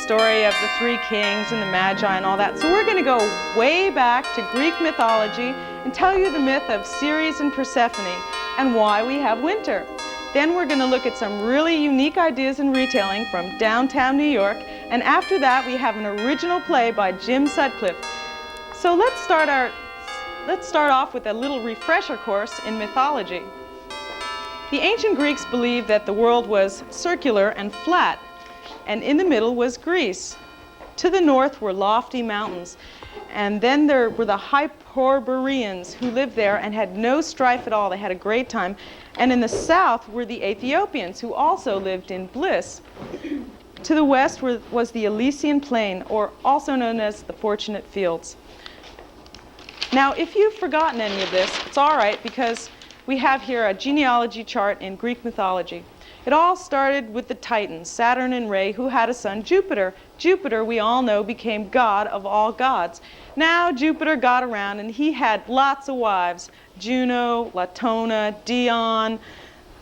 story of the three kings and the Magi and all that. So we're going to go way back to Greek mythology and tell you the myth of Ceres and Persephone and why we have winter. Then we're going to look at some really unique ideas in retailing from downtown New York. And after that, we have an original play by Jim Sutcliffe. So let's start off with a little refresher course in mythology. The ancient Greeks believed that the world was circular and flat, and in the middle was Greece. To the north were lofty mountains, and then there were the Hyperboreans who lived there and had no strife at all. They had a great time. And in the south were the Ethiopians, who also lived in bliss. To the west was the Elysian Plain, or also known as the Fortunate Fields. Now, if you've forgotten any of this, it's all right, because we have here a genealogy chart in Greek mythology. It all started with the Titans, Saturn and Rhea, who had a son, Jupiter. Jupiter, we all know, became god of all gods. Now Jupiter got around and he had lots of wives: Juno, Latona, Dion,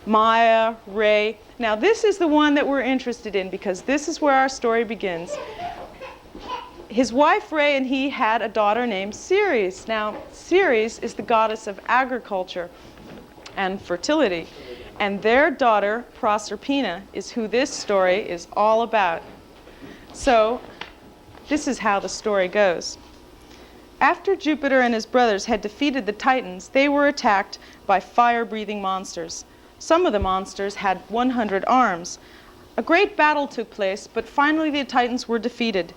Maya, Rhea. Now this is the one that we're interested in, because this is where our story begins. His wife Rhea and he had a daughter named Ceres. Now Ceres is the goddess of agriculture and fertility. And their daughter, Proserpina, is who this story is all about. So, this is how the story goes. After Jupiter and his brothers had defeated the Titans, they were attacked by fire-breathing monsters. Some of the monsters had 100 arms. A great battle took place, but finally the Titans were defeated.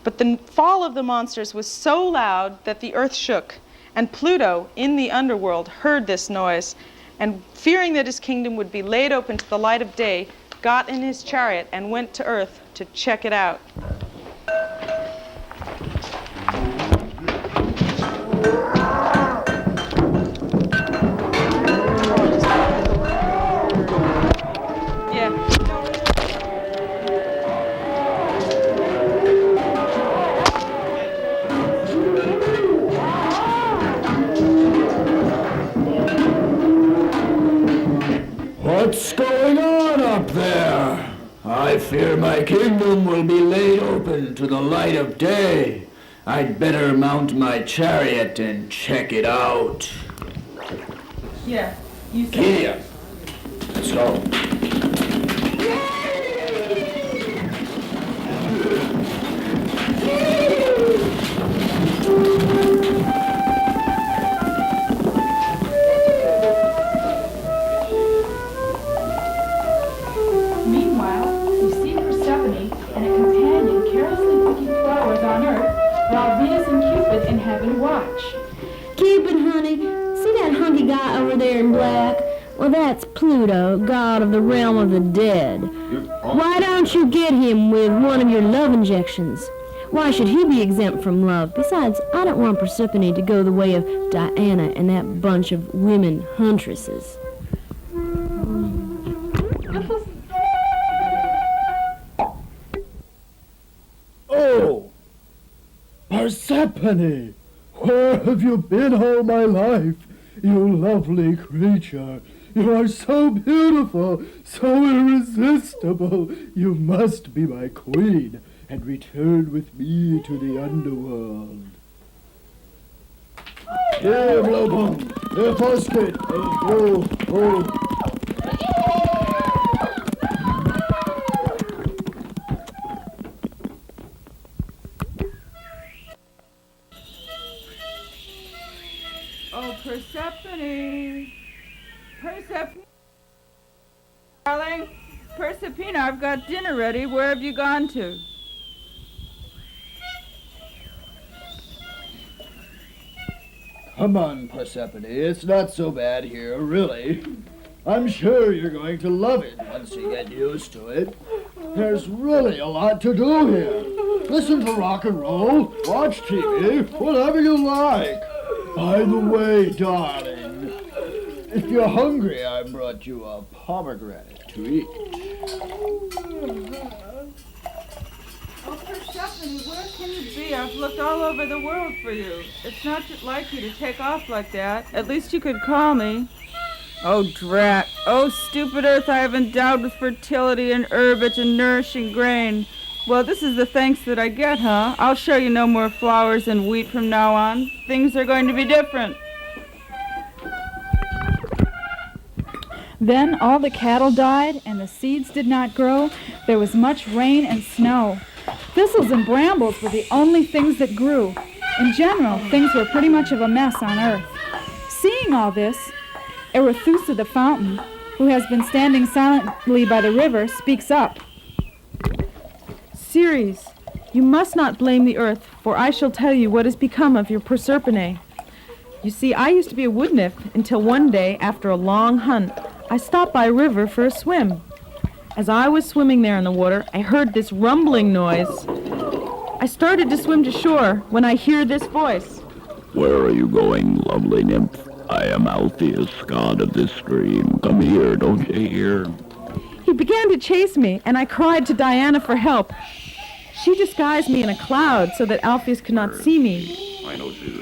But the fall of the monsters was so loud that the earth shook, and Pluto, in the underworld, heard this noise, and fearing that his kingdom would be laid open to the light of day, got in his chariot and went to Earth to check it out. What's going on up there? I fear my kingdom will be laid open to the light of day. I'd better mount my chariot and check it out. Yeah, you say. Here. Let's go. While Venus and Cupid in heaven watch. Cupid, honey, see that hunky guy over there in black? Well, that's Pluto, god of the realm of the dead. Why don't you get him with one of your love injections? Why should he be exempt from love? Besides, I don't want Persephone to go the way of Diana and that bunch of women huntresses. Oh! Persephone! Where have you been all my life? You lovely creature. You are so beautiful, so irresistible. You must be my queen and return with me to the underworld. Here, Blowbone. Here, Posket. Oh. Oh, Persephone. Persephone. Darling, Persephone, I've got dinner ready. Where have you gone to? Come on, Persephone. It's not so bad here, really. I'm sure you're going to love it once you get used to it. There's really a lot to do here. Listen to rock and roll, watch TV, whatever you like. By the way, darling, if you're hungry, I brought you a pomegranate to eat. Oh, Persephone, where can you be? I've looked all over the world for you. It's not like you to take off like that. At least you could call me. Oh, drat. Oh, stupid earth I have endowed with fertility and herbage and nourishing grain. Well, this is the thanks that I get, huh? I'll show you no more flowers and wheat from now on. Things are going to be different. Then all the cattle died, and the seeds did not grow. There was much rain and snow. Thistles and brambles were the only things that grew. In general, things were pretty much of a mess on earth. Seeing all this, Arethusa the fountain, who has been standing silently by the river, speaks up. Ceres, you must not blame the earth, for I shall tell you what has become of your Proserpine. You see, I used to be a wood nymph until one day, after a long hunt, I stopped by a river for a swim. As I was swimming there in the water, I heard this rumbling noise. I started to swim to shore when I hear this voice. Where are you going, lovely nymph? I am Alpheus, god of this stream. Come here, don't you hear? He began to chase me, and I cried to Diana for help. She disguised me in a cloud so that Alpheus could not see me.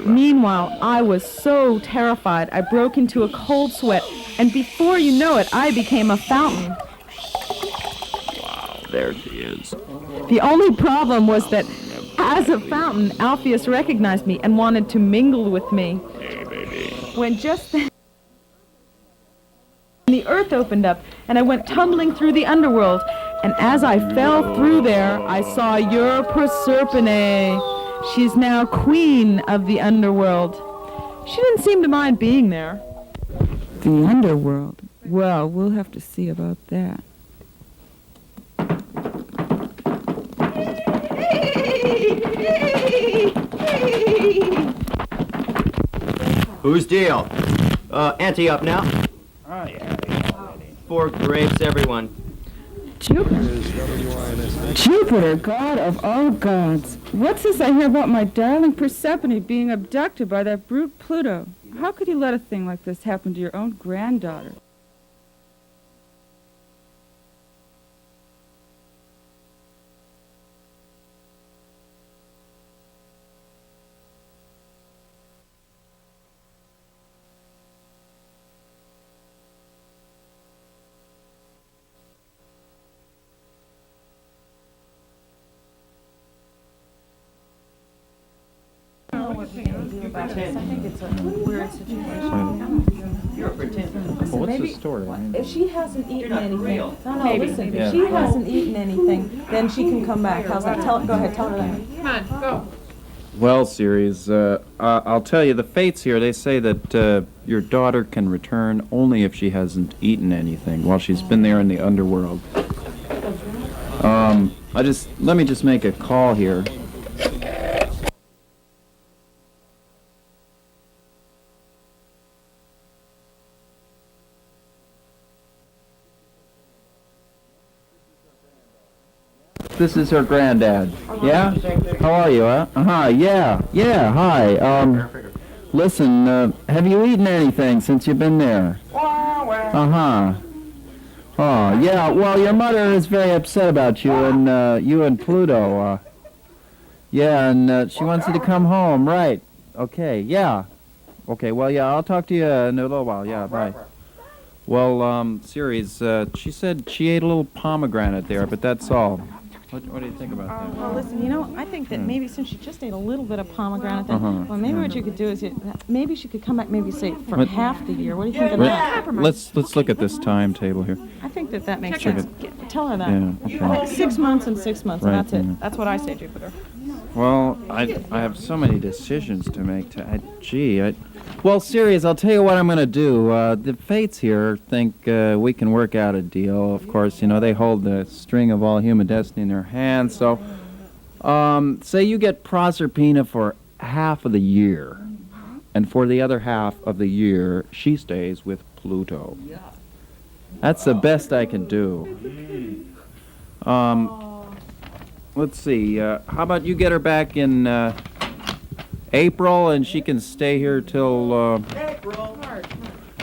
Meanwhile, I was so terrified, I broke into a cold sweat, and before you know it, I became a fountain. Wow, there she is. The only problem was that, as a fountain, Alpheus recognized me and wanted to mingle with me. Hey, baby. When just then, the earth opened up, and I went tumbling through the underworld, and as I fell through there, I saw your Proserpine. She's now queen of the underworld. She didn't seem to mind being there. The underworld? Well, we'll have to see about that. Whose deal? Ante up now. Oh, yeah. 4 grapes, everyone. Jupiter, god of all gods. What's this I hear about my darling Persephone being abducted by that brute Pluto? How could you let a thing like this happen to your own granddaughter? I think it's a weird situation. You're a pretender. Well, what's the story? I mean, If she hasn't eaten anything, real. listen, if she hasn't eaten anything, then she can come back. How's that? Go ahead, tell her that. well, Ceres, I'll tell you, the fates here, they say that your daughter can return only if she hasn't eaten anything while she's been there in the underworld. Let me just make a call here. This is her granddad. Yeah? How are you, huh? Yeah, hi. Listen, have you eaten anything since you've been there? Oh, yeah, well, your mother is very upset about you and Pluto. Yeah, and she wants you to come home, right? Okay, yeah. Okay, well, yeah, I'll talk to you in a little while. Yeah, bye. Well, Ceres, she said she ate a little pomegranate there, but that's all. What do you think about that? Well, listen, I think that maybe since she just ate a little bit of pomegranate, then, well, maybe what you could do is, maybe she could come back, maybe say for half the year. What do you think of that? Let's look at this timetable here. I think that makes sense. Tell her that. Yeah, okay. 6 months and 6 months, Right, and that's it. yeah. That's what I say, Jupiter. Well, I have so many decisions to make. Well, Ceres, I'll tell you what I'm going to do. The fates here think we can work out a deal. Of course, they hold the string of all human destiny in their hands. So, say you get Proserpina for half of the year, and for the other half of the year, she stays with Pluto. That's the best I can do. Let's see. How about you get her back in April, and she can stay here till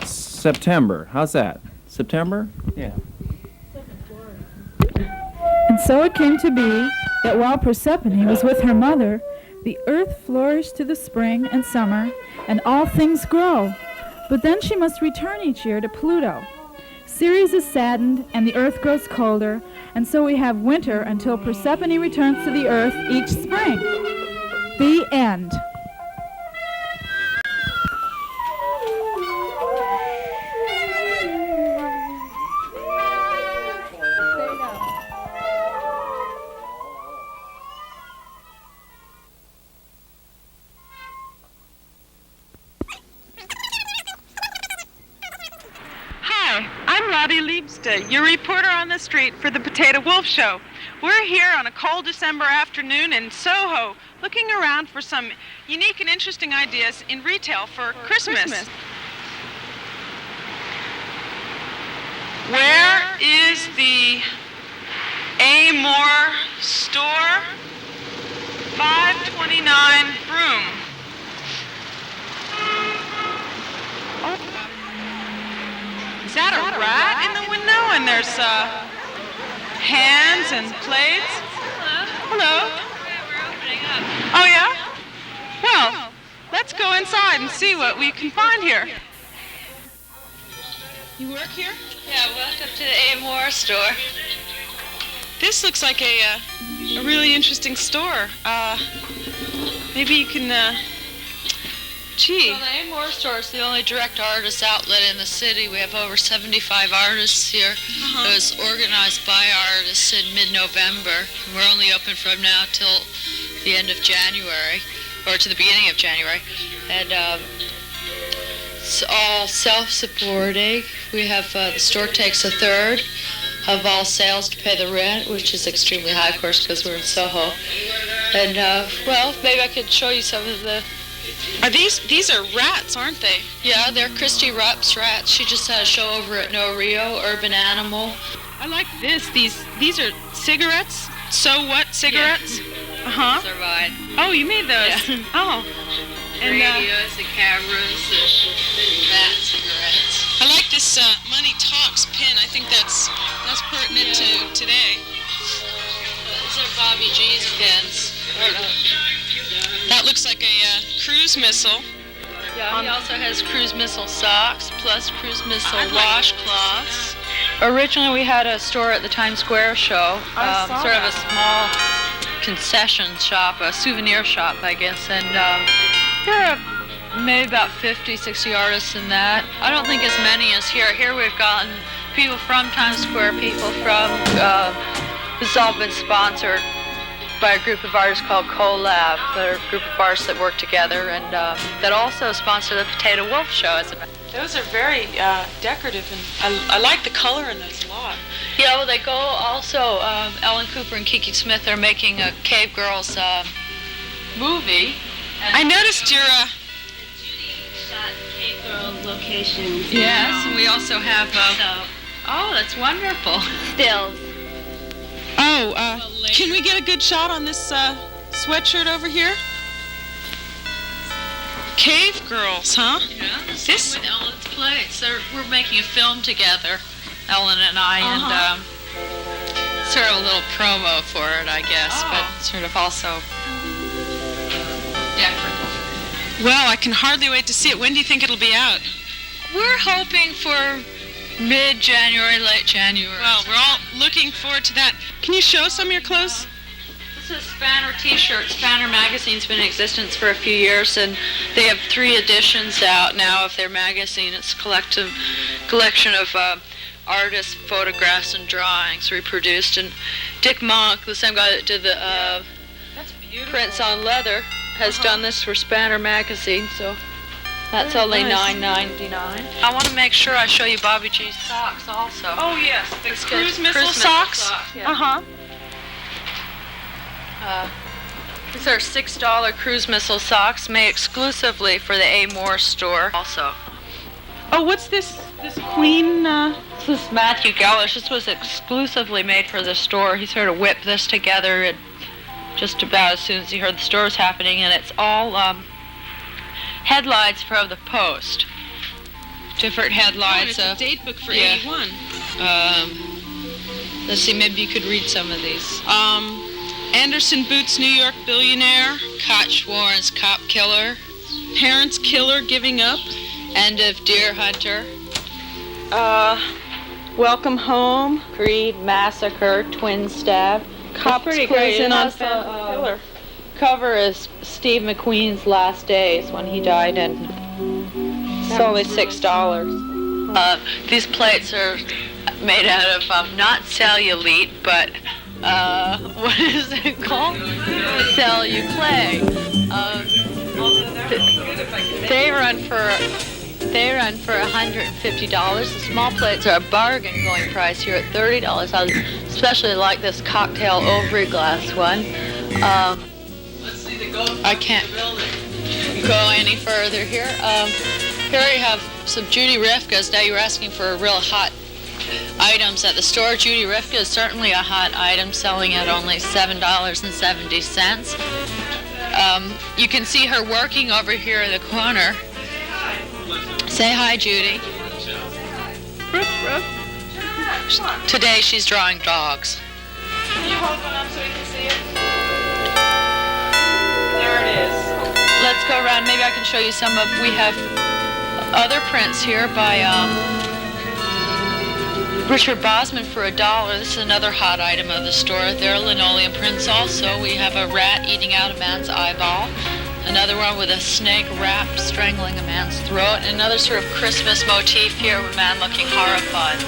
September. How's that? September? Yeah. And so it came to be that while Persephone was with her mother, the earth flourished to the spring and summer, and all things grow. But then she must return each year to Pluto. Ceres is saddened, and the earth grows colder, and so we have winter until Persephone returns to the earth each spring. The end. Your reporter on the street for the Potato Wolf Show. We're here on a cold December afternoon in Soho, looking around for some unique and interesting ideas in retail for Christmas. Where is the Amore store? 529 Broome. Is that a rat in the window? And there's hands and plates. Hello. We're opening up. Oh, yeah? Well, let's go inside and see what we can find here. You work here? Yeah, welcome to the Amore store. This looks like a really interesting store. Maybe you can, gee. Well, the Amore store is the only direct artist outlet in the city. We have over 75 artists here. It was organized by artists in mid-November. We're only open from now till the end of January, or to the beginning of January. And it's all self-supporting. We have, the store takes a third of all sales to pay the rent, which is extremely high, of course, because we're in Soho. And, well, maybe I could show you some of the... These are rats, aren't they? Yeah, they're Christy Rupp's rats. She just had a show over at No Rio, Urban Animal. I like this. These are cigarettes? So what cigarettes? Yeah. Uh-huh. Those are mine. Oh, you made those? Yeah. Oh. And, radios and cameras and bat cigarettes. I like this Money Talks pin. I think that's pertinent to today. These are Bobby G's pins. That looks like a cruise missile. Yeah, he also has cruise missile socks, plus cruise missile washcloths. Originally, we had a store at the Times Square show, sort of a small concession shop, a souvenir shop, I guess, and there are maybe about 50, 60 artists in that. I don't think as many as here. Here we've gotten people from Times Square, people from, this has all been sponsored by a group of artists called Colab. They're a group of artists that work together and that also sponsor the Potato Wolf Show. Those are very decorative, and I like the color in those a lot. Yeah, well, they go also, Ellen Cooper and Kiki Smith are making a Cave Girls movie. I noticed your... Cave Girl locations. Yes, and we also have... oh, that's wonderful. Stills. Oh, can we get a good shot on this sweatshirt over here? Cave Girls, huh? Yeah, this with Ellen's plates. We're making a film together, Ellen and I, and sort of a little promo for it, I guess, but sort of also decorative. Well, I can hardly wait to see it. When do you think it'll be out? We're hoping for mid-January, late January. Well, we're all looking forward to that. Can you show some of your clothes? This is Spanner T-shirts. Spanner magazine's been in existence for a few years, and they have 3 editions out now of their magazine. It's a collection of artists' photographs and drawings reproduced. And Dick Monk, the same guy that did the prints on leather, has done this for Spanner magazine. So that's only $9.99. I want to make sure I show you Bobby G's socks also. Oh yes, the It's cruise good. missile socks. Yeah. Uh-huh. These are $6 cruise missile socks made exclusively for the Amore store also. Oh, what's this queen? This is Matthew Gellish. This was exclusively made for the store. He sort of whipped this together just about as soon as he heard the store was happening, and it's all headlines from the Post. Different headlines. Oh, it's a date book for 81. Let's see, maybe you could read some of these. Anderson Boots, New York billionaire. Koch Warren's Cop Killer. Parents killer giving up. End of Deer Hunter. Welcome Home. Creed, Massacre, Twin Stab. Copper goes in on filler. Cover is Steve McQueen's last days when he died, and it's only $6. These plates are made out of not cellulite, but what is it called? Celluclay. They run for $150. The small plates are a bargain going price here at $30. I especially like this cocktail ovary glass one. I can't go any further here. Here we have some Judy Rifka's. Now you're asking for real hot items at the store. Judy Rifka is certainly a hot item, selling at only $7.70. You can see her working over here in the corner. Say hi, Judy. Today she's drawing dogs. Can you hold one up so we can see it? There it is. Let's go around. Maybe I can show you some of. We have other prints here by Richard Bosman for $1. This is another hot item of the store. There are linoleum prints also. We have a rat eating out a man's eyeball. Another one with a snake wrapped, strangling a man's throat. And another sort of Christmas motif here with a man looking horrified.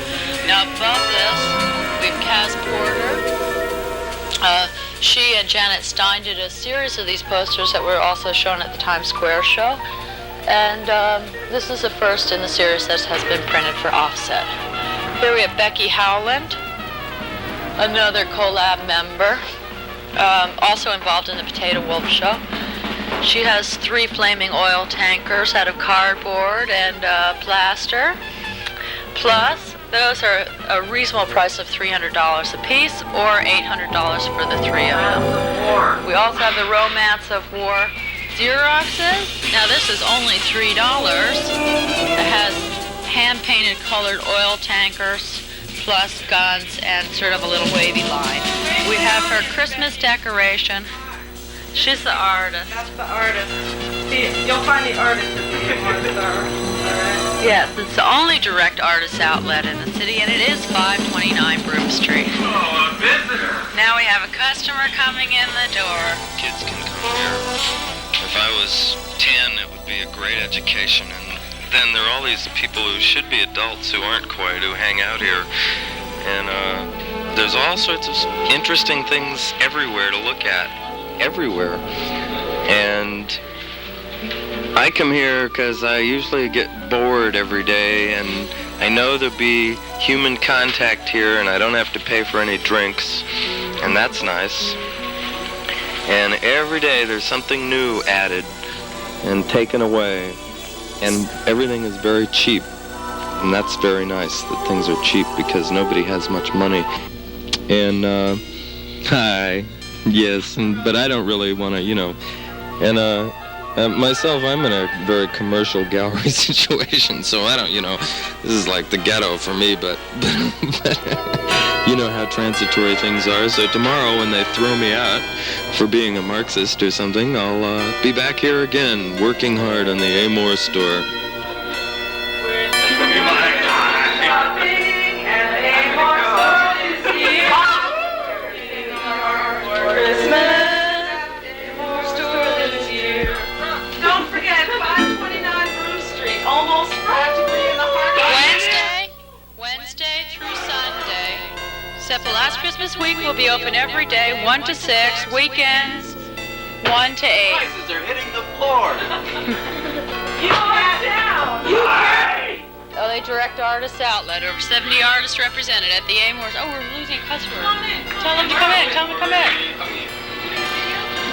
Now above this, we have Kaz Porter. She and Janet Stein did a series of these posters that were also shown at the Times Square show. And this is the first in the series that has been printed for offset. Here we have Becky Howland, another Colab member, also involved in the Potato Wolf show. She has 3 flaming oil tankers out of cardboard and plaster. Plus, those are a reasonable price of $300 a piece or $800 for the 3 of them. We also have the Romance of War Xeroxes. Now this is only $3. It has hand-painted colored oil tankers plus guns and sort of a little wavy line. We have her Christmas decoration. She's the artist. That's the artist. See, you'll find the artist at the Yes, it's the only direct artist outlet in the city, and it is 529 Broome Street. Oh, a visitor! Now we have a customer coming in the door. Kids can come here. If I was 10, it would be a great education, and then there are all these people who should be adults who aren't quite, who hang out here. And there's all sorts of interesting things everywhere to look at. Everywhere. And I come here because I usually get bored every day, and I know there'll be human contact here, and I don't have to pay for any drinks, and that's nice. And every day there's something new added and taken away, and everything is very cheap, and that's very nice that things are cheap because nobody has much money. And hi. Yes, but I don't really want to, and myself, I'm in a very commercial gallery situation, so I don't, this is like the ghetto for me, but you know how transitory things are, so tomorrow when they throw me out for being a Marxist or something, I'll be back here again, working hard on the Amore store. Except the last Christmas week will be open every day, 1 to 6, weekends, 1 to 8. Prices are hitting the floor. You get down! You get LA Direct Artists Outlet. Over 70 artists represented at the Amores. Oh, we're losing customers. Come in. Tell them to come in. Tell them to come in.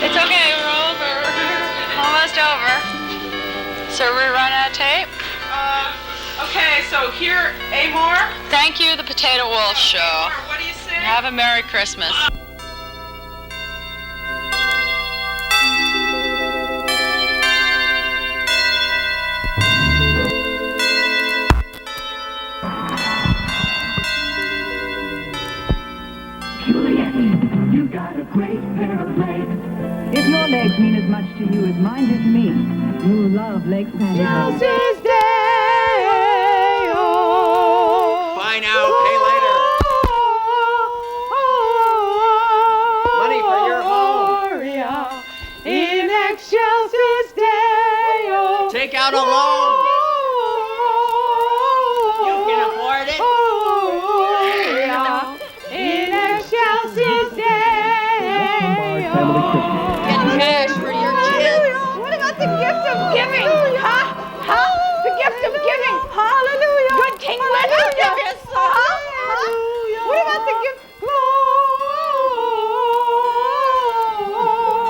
It's okay. We're over. Almost over. So we run out of tape? Okay, so here, Amore. Thank you, the Potato Wolf Show. Amore, what do you say? Have a Merry Christmas. You got a great pair of legs. If your legs mean as much to you as mine do to me, you love legs pantyhose. Tuesday. Bye now, Take out a loan. You can afford it. In excelsis Deo. Get cash for your kids. What about the gift of giving? Huh? The gift of giving. Hallelujah. Good King Leonard, give us. What about the gift?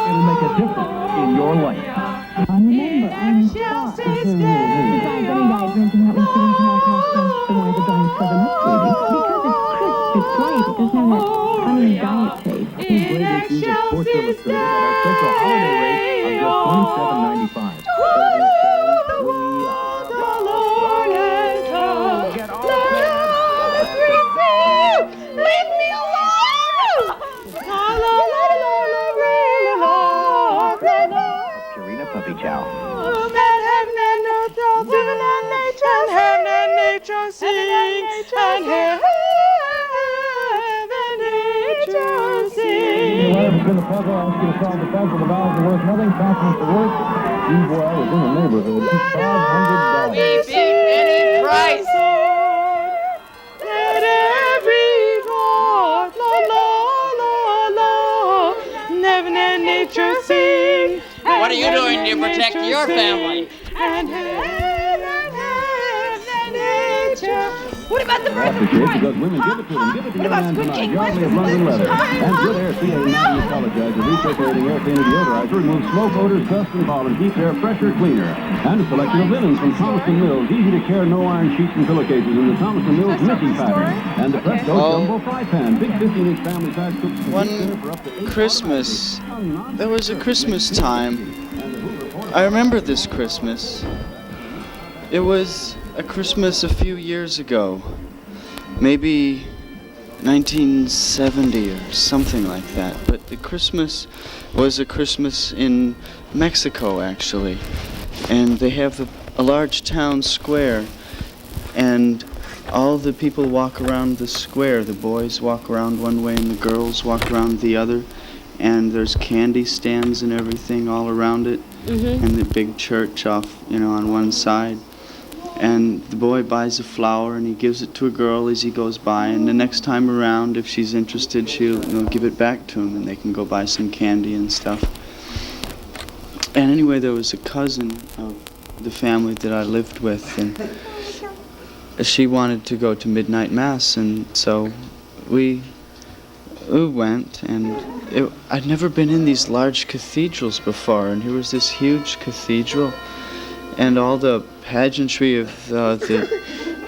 It'll make a difference in your life. Remember, I'm besides any guy drinking that was put into our costume, the one with the giant 7 up, sweetie. Because it's crisp, it's great, it doesn't have that funny diet taste. Two great issues of Sports Illustrated at our special holiday rate of just $27.95. Leave me alone! Purina Puppy Chow. Heaven and nature sing, and heaven and nature sing. Well, if it's been a puzzle, I ask you to solve the puzzle. The vowels are worth nothing. Consonants are worth. E-boy is in the neighborhood. $500. We beat any price. Let every thought, heaven and nature sing. What are you doing to protect your family? And heaven and nature. What about the birth of Appreciate Christ? because women give it to them. Give it to What your about man Good tonight. King Yardley of London Leather. And Good Air CA Magnus Collegizer recirculating air cleaner deodorizer removes smoke, odors, dust, and pollen. Keeps air fresher, cleaner. And a selection of linens from Thompson Mills. Easy to care, no iron sheets and pillowcases in the Thompson Mills Mickey pattern. And the Presto Jumbo Fry Pan. Big 15-inch family size cooks. One Christmas, there was a Christmas time. I remember this Christmas. It was a Christmas a few years ago. Maybe 1970 or something like that. But the Christmas was a Christmas in Mexico, actually. And they have a large town square, and all the people walk around the square. The boys walk around one way and the girls walk around the other. And there's candy stands and everything all around it. Mm-hmm. And the big church off, on one side. And the boy buys a flower and he gives it to a girl as he goes by, and the next time around, if she's interested, she'll give it back to him and they can go buy some candy and stuff. And anyway, there was a cousin of the family that I lived with, and she wanted to go to midnight mass, and so we went, and I'd never been in these large cathedrals before, and here was this huge cathedral and all the pageantry of the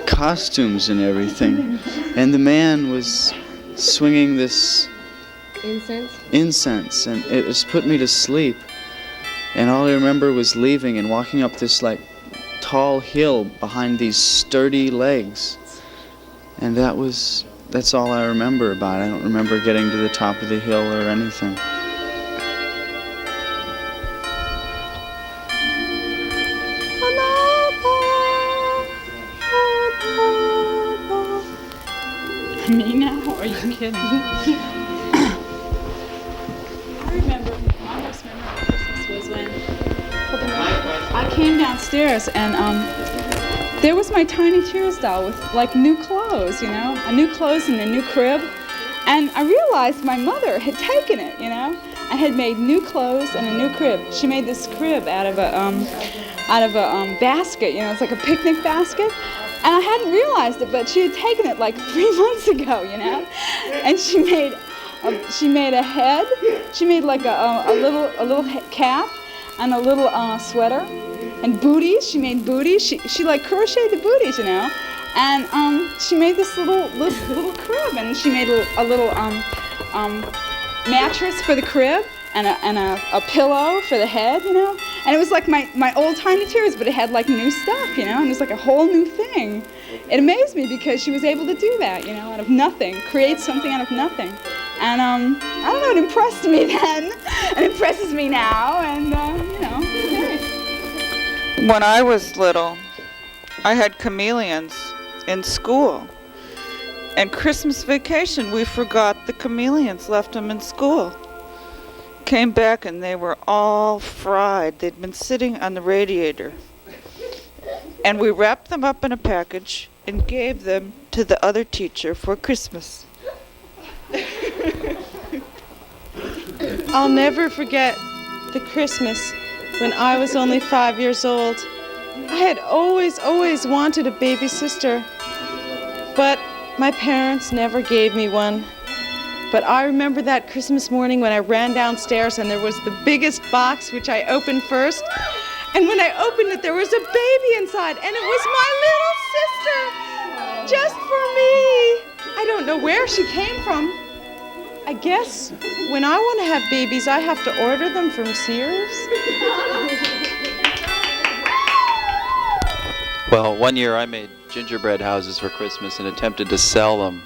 costumes and everything. And the man was swinging this incense, and it just put me to sleep. And all I remember was leaving and walking up this tall hill behind these sturdy legs. And that's all I remember about it. I don't remember getting to the top of the hill or anything. Me now? Are you kidding? I remember, my most memorable Christmas was when I came downstairs and there was my Tiny Cheers doll with new clothes, a new clothes and a new crib. And I realized my mother had taken it, and had made new clothes and a new crib. She made this crib out of a basket, it's like a picnic basket. And I hadn't realized it, but she had taken it 3 months ago, And she made a head. She made a little cap and a little sweater, and booties. She made booties. She crocheted the booties, And she made this little crib, and she made a little mattress for the crib. And a pillow for the head, And it was like my old Tiny Tears, but it had new stuff, And it was a whole new thing. It amazed me because she was able to do that, out of nothing, create something out of nothing. And I don't know, it impressed me then, and it impresses me now, and hey. When I was little, I had chameleons in school. And Christmas vacation, we forgot the chameleons, left them in school. Came back and they were all fried. They'd been sitting on the radiator And we wrapped them up in a package and gave them to the other teacher for Christmas. I'll never forget the Christmas when I was only 5 years old. I had always wanted a baby sister, but my parents never gave me one. But I remember that Christmas morning when I ran downstairs and there was the biggest box, which I opened first. And when I opened it, there was a baby inside, and it was my little sister, just for me. I don't know where she came from. I guess when I want to have babies, I have to order them from Sears. Well, one year I made gingerbread houses for Christmas and attempted to sell them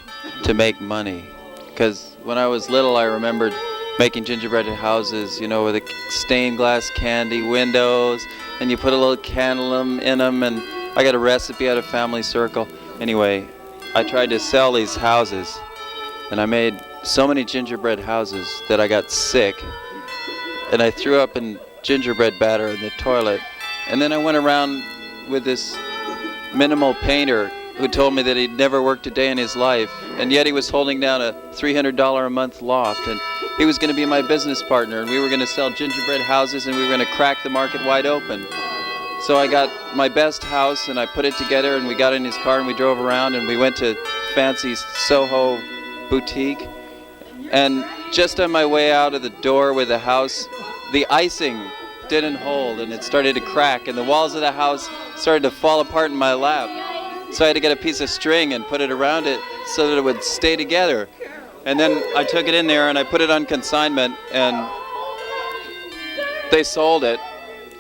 to make money. Because when I was little, I remembered making gingerbread houses, with the stained glass candy windows, and you put a little candle in them, and I got a recipe out of Family Circle. Anyway, I tried to sell these houses, and I made so many gingerbread houses that I got sick, and I threw up in gingerbread batter in the toilet. And then I went around with this minimal painter who told me that he'd never worked a day in his life, and yet he was holding down a $300 a month loft, and he was going to be my business partner, and we were going to sell gingerbread houses, and we were going to crack the market wide open. So I got my best house, and I put it together, and we got in his car, and we drove around, and we went to fancy Soho boutique. And just on my way out of the door with the house, the icing didn't hold, and it started to crack, and the walls of the house started to fall apart in my lap. So I had to get a piece of string and put it around it so that it would stay together. And then I took it in there and I put it on consignment, and they sold it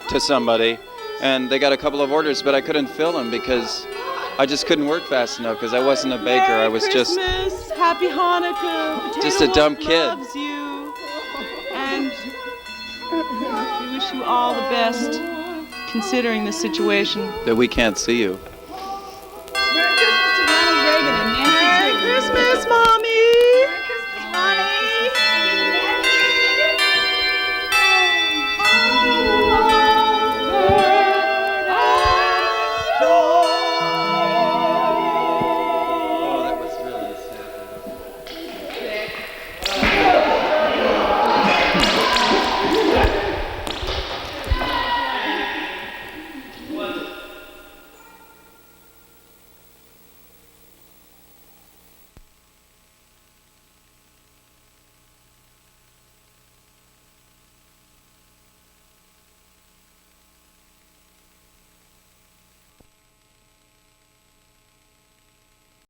to somebody, and they got a couple of orders, but I couldn't fill them because I just couldn't work fast enough because I wasn't a baker. I was just Happy Hanukkah. a dumb kid. Loves you, and we wish you all the best, considering the situation. That we can't see you.